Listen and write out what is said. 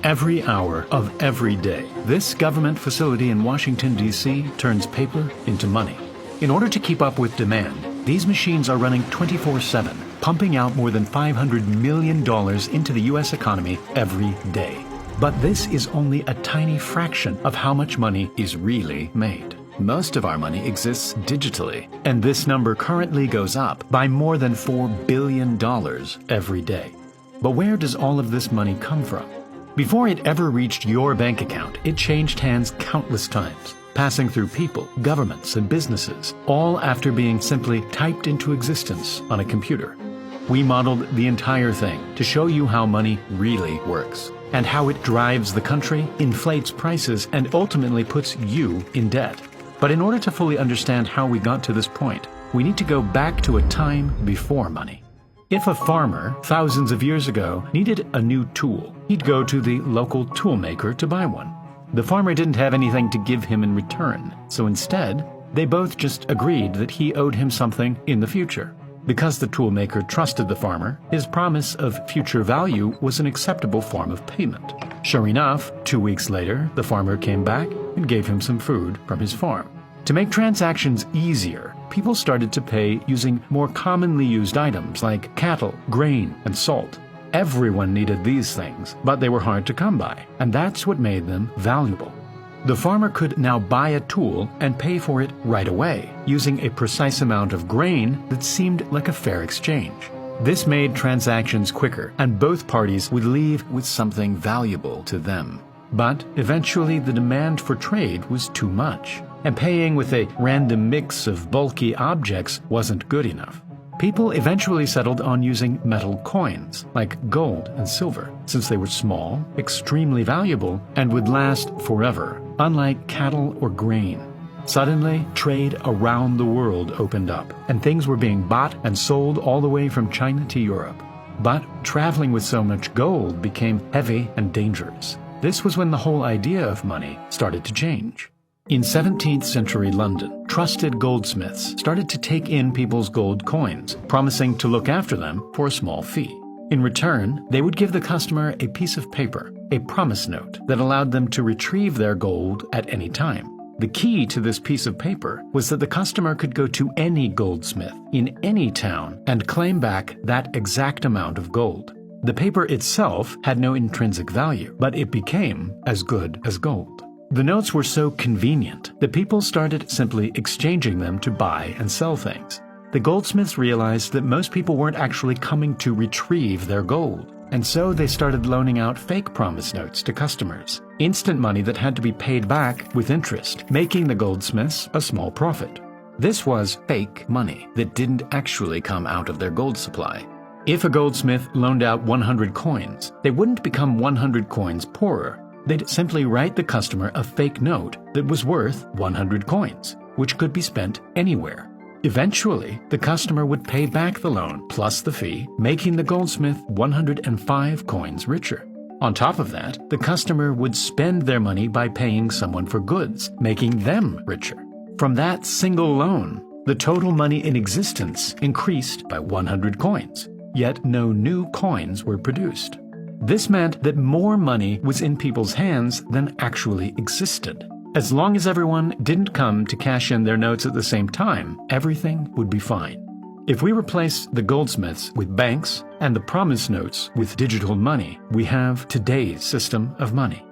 Every hour of every day, this government facility in Washington, D.C. turns paper into money. In order to keep up with demand, these machines are running 24/7, pumping out more than $500 million into the U.S. economy every day. But this is only a tiny fraction of how much money is really made. Most of our money exists digitally, and this number currently goes up by more than $4 billion every day. But where does all of this money come from? Before it ever reached your bank account, it changed hands countless times, passing through people, governments, and businesses, all after being simply typed into existence on a computer. We modeled the entire thing to show you how money really works, and how it drives the country, inflates prices, and ultimately puts you in debt. But in order to fully understand how we got to this point, we need to go back to a time before money. If a farmer, thousands of years ago, needed a new tool, he'd go to the local tool maker to buy one. The farmer didn't have anything to give him in return, so instead, they both just agreed that he owed him something in the future. Because the tool maker trusted the farmer, his promise of future value was an acceptable form of payment. Sure enough, 2 weeks later, the farmer came back and gave him some food from his farm. To make transactions easier, people started to pay using more commonly used items like cattle, grain, and salt. Everyone needed these things, but they were hard to come by, and that's what made them valuable. The farmer could now buy a tool and pay for it right away, using a precise amount of grain that seemed like a fair exchange. This made transactions quicker, and both parties would leave with something valuable to them. But eventually the demand for trade was too much, and paying with a random mix of bulky objects wasn't good enough. People eventually settled on using metal coins, like gold and silver, since they were small, extremely valuable, and would last forever, unlike cattle or grain. Suddenly, trade around the world opened up, and things were being bought and sold all the way from China to Europe. But traveling with so much gold became heavy and dangerous. This was when the whole idea of money started to change. In 17th century London, trusted goldsmiths started to take in people's gold coins, promising to look after them for a small fee. In return, they would give the customer a piece of paper, a promise note that allowed them to retrieve their gold at any time. The key to this piece of paper was that the customer could go to any goldsmith in any town and claim back that exact amount of gold. The paper itself had no intrinsic value, but it became as good as gold. The notes were so convenient that people started simply exchanging them to buy and sell things. The goldsmiths realized that most people weren't actually coming to retrieve their gold, and so they started loaning out fake promise notes to customers, instant money that had to be paid back with interest, making the goldsmiths a small profit. This was fake money that didn't actually come out of their gold supply. If a goldsmith loaned out 100 coins, they wouldn't become 100 coins poorer. They'd simply write the customer a fake note that was worth 100 coins, which could be spent anywhere. Eventually, the customer would pay back the loan plus the fee, making the goldsmith 105 coins richer. On top of that, the customer would spend their money by paying someone for goods, making them richer. From that single loan, the total money in existence increased by 100 coins, yet no new coins were produced. This meant that more money was in people's hands than actually existed. As long as everyone didn't come to cash in their notes at the same time, everything would be fine. If we replace the goldsmiths with banks and the promise notes with digital money, we have today's system of money.